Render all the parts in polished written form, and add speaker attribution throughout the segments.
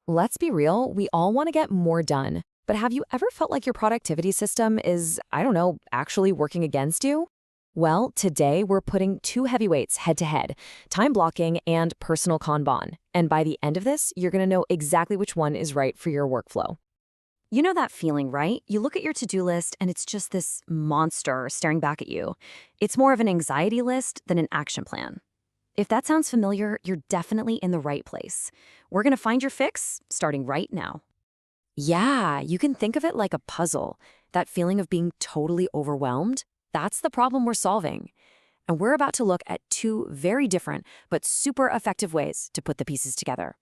Speaker 1: Let's be real, we all want to get more done. But have you ever felt like your productivity system is, I don't know, actually working against you? Well, today we're putting two heavyweights head to head, time blocking and personal Kanban. And by the end of this, you're going to know exactly which one is right for your workflow.
Speaker 2: You know that feeling, right? You look at your to-do list and it's just this monster staring back at you. It's more of an anxiety list than an action plan. If that sounds familiar, you're definitely in the right place. We're going to find your fix starting right now.
Speaker 1: Yeah, you can think of it like a puzzle. That feeling of being totally overwhelmed, that's the problem we're solving. And we're about to look at two very different but super effective ways to put the pieces together.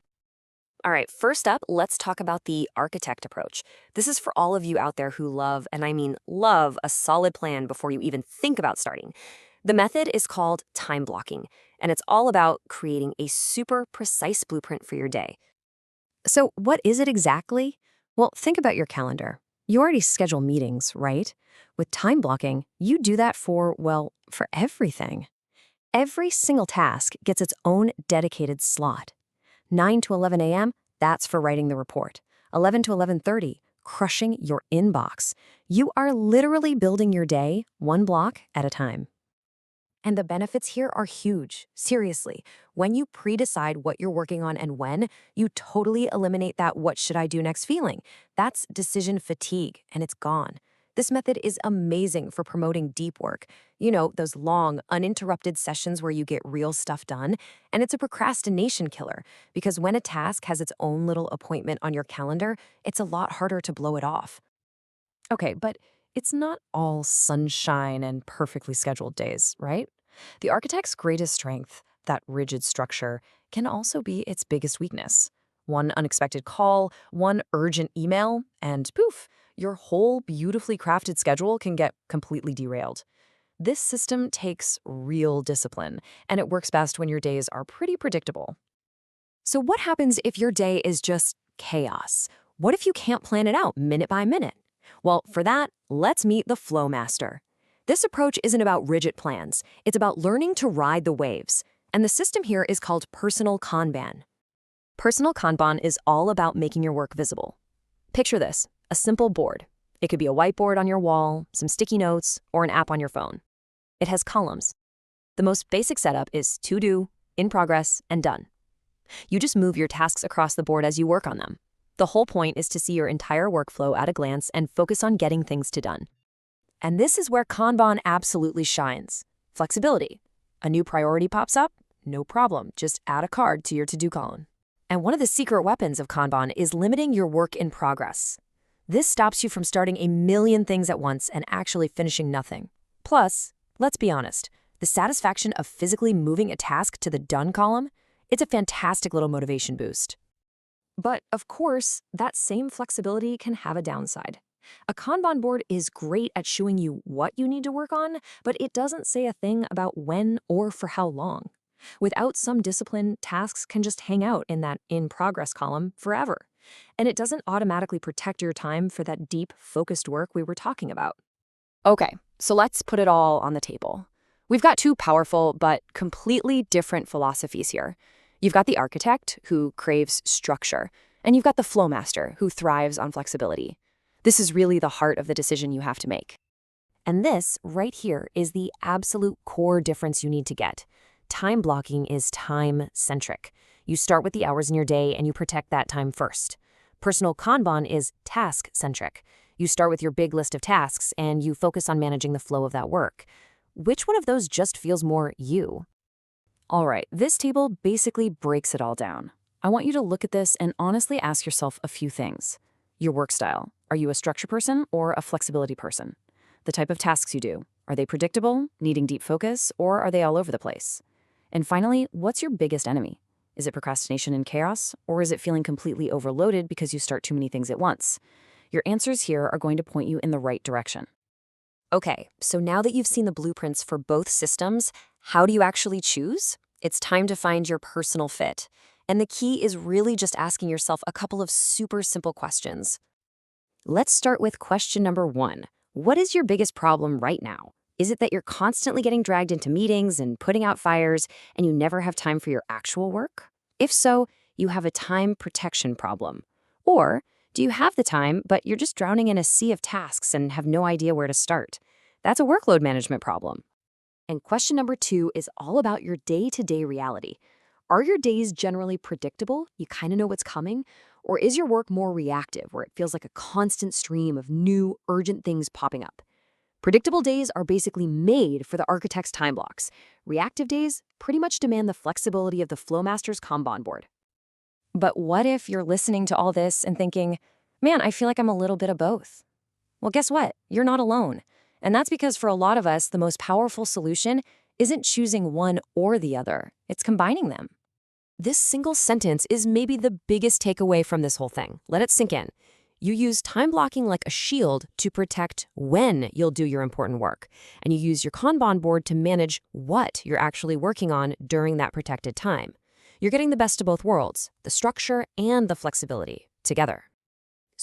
Speaker 1: All right, first up, let's talk about the architect approach. This is for all of you out there who love, and I mean love, a solid plan before you even think about starting. The method is called time blocking, and it's all about creating a super precise blueprint for your day. So, what is it exactly? Well, think about your calendar. You already schedule meetings, right? With time blocking, you do that for, well, for everything. Every single task gets its own dedicated slot. 9 to 11 a.m., that's for writing the report. 11 to 11:30, crushing your inbox. You are literally building your day one block at a time. And the benefits here are huge. Seriously, when you pre-decide what you're working on and when, you totally eliminate that what should I do next feeling. That's decision fatigue, and it's gone. This method is amazing for promoting deep work. You know, those long, uninterrupted sessions where you get real stuff done. And it's a procrastination killer, because when a task has its own little appointment on your calendar, it's a lot harder to blow it off. Okay, but it's not all sunshine and perfectly scheduled days, right? The architect's greatest strength, that rigid structure, can also be its biggest weakness. One unexpected call, one urgent email, and poof, your whole beautifully crafted schedule can get completely derailed. This system takes real discipline, and it works best when your days are pretty predictable. So what happens if your day is just chaos? What if you can't plan it out minute by minute? Well, for that, let's meet the Flow Master. This approach isn't about rigid plans. It's about learning to ride the waves. And the system here is called personal Kanban. Personal Kanban is all about making your work visible. Picture this, a simple board. It could be a whiteboard on your wall, some sticky notes, or an app on your phone. It has columns. The most basic setup is to do, in progress, and done. You just move your tasks across the board as you work on them. The whole point is to see your entire workflow at a glance and focus on getting things to done. And this is where Kanban absolutely shines. Flexibility. A new priority pops up? No problem, just add a card to your to-do column. And one of the secret weapons of Kanban is limiting your work in progress. This stops you from starting a million things at once and actually finishing nothing. Plus, let's be honest, the satisfaction of physically moving a task to the done column, it's a fantastic little motivation boost. But of course, that same flexibility can have a downside. A Kanban board is great at showing you what you need to work on, but it doesn't say a thing about when or for how long. Without some discipline, tasks can just hang out in that in progress column forever. And it doesn't automatically protect your time for that deep, focused work we were talking about. Okay, so let's put it all on the table. We've got two powerful but completely different philosophies here. You've got the architect, who craves structure, and you've got the flow master, who thrives on flexibility. This is really the heart of the decision you have to make. And this, right here, is the absolute core difference you need to get. Time blocking is time-centric. You start with the hours in your day and you protect that time first. Personal Kanban is task-centric. You start with your big list of tasks and you focus on managing the flow of that work. Which one of those just feels more you? All right, this table basically breaks it all down. I want you to look at this and honestly ask yourself a few things. Your work style. Are you a structure person or a flexibility person? The type of tasks you do. Are they predictable, needing deep focus, or are they all over the place? And finally, what's your biggest enemy? Is it procrastination and chaos, or is it feeling completely overloaded because you start too many things at once? Your answers here are going to point you in the right direction. Okay, so now that you've seen the blueprints for both systems, how do you actually choose? It's time to find your personal fit. And the key is really just asking yourself a couple of super simple questions. Let's start with question number 1. What is your biggest problem right now? Is it that you're constantly getting dragged into meetings and putting out fires and you never have time for your actual work? If so, you have a time protection problem? Or do you have the time, but you're just drowning in a sea of tasks and have no idea where to start? That's a workload management problem. And question number 2 is all about your day-to-day reality. Are your days generally predictable? You kind of know what's coming? Or is your work more reactive, where it feels like a constant stream of new, urgent things popping up? Predictable days are basically made for the architect's time blocks. Reactive days pretty much demand the flexibility of the Flowmaster's Kanban board.
Speaker 2: But what if you're listening to all this and thinking, man, I feel like I'm a little bit of both? Well, guess what? You're not alone. And that's because for a lot of us, the most powerful solution isn't choosing one or the other, it's combining them.
Speaker 1: This single sentence is maybe the biggest takeaway from this whole thing. Let it sink in. You use time blocking like a shield to protect when you'll do your important work, and you use your Kanban board to manage what you're actually working on during that protected time. You're getting the best of both worlds, the structure and the flexibility, together.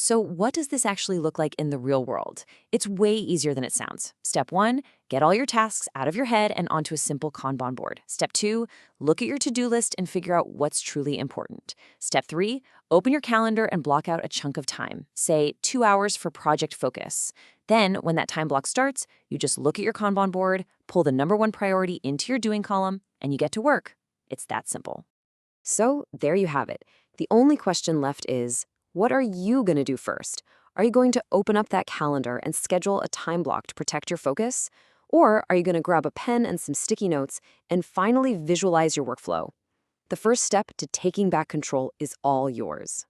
Speaker 1: So what does this actually look like in the real world? It's way easier than it sounds. Step 1, get all your tasks out of your head and onto a simple Kanban board. Step 2, look at your to-do list and figure out what's truly important. Step 3, open your calendar and block out a chunk of time, say 2 hours for project focus. Then, when that time block starts, you just look at your Kanban board, pull the number 1 priority into your doing column, and you get to work. It's that simple. So there you have it. The only question left is, what are you going to do first? Are you going to open up that calendar and schedule a time block to protect your focus? Or are you going to grab a pen and some sticky notes and finally visualize your workflow? The first step to taking back control is all yours.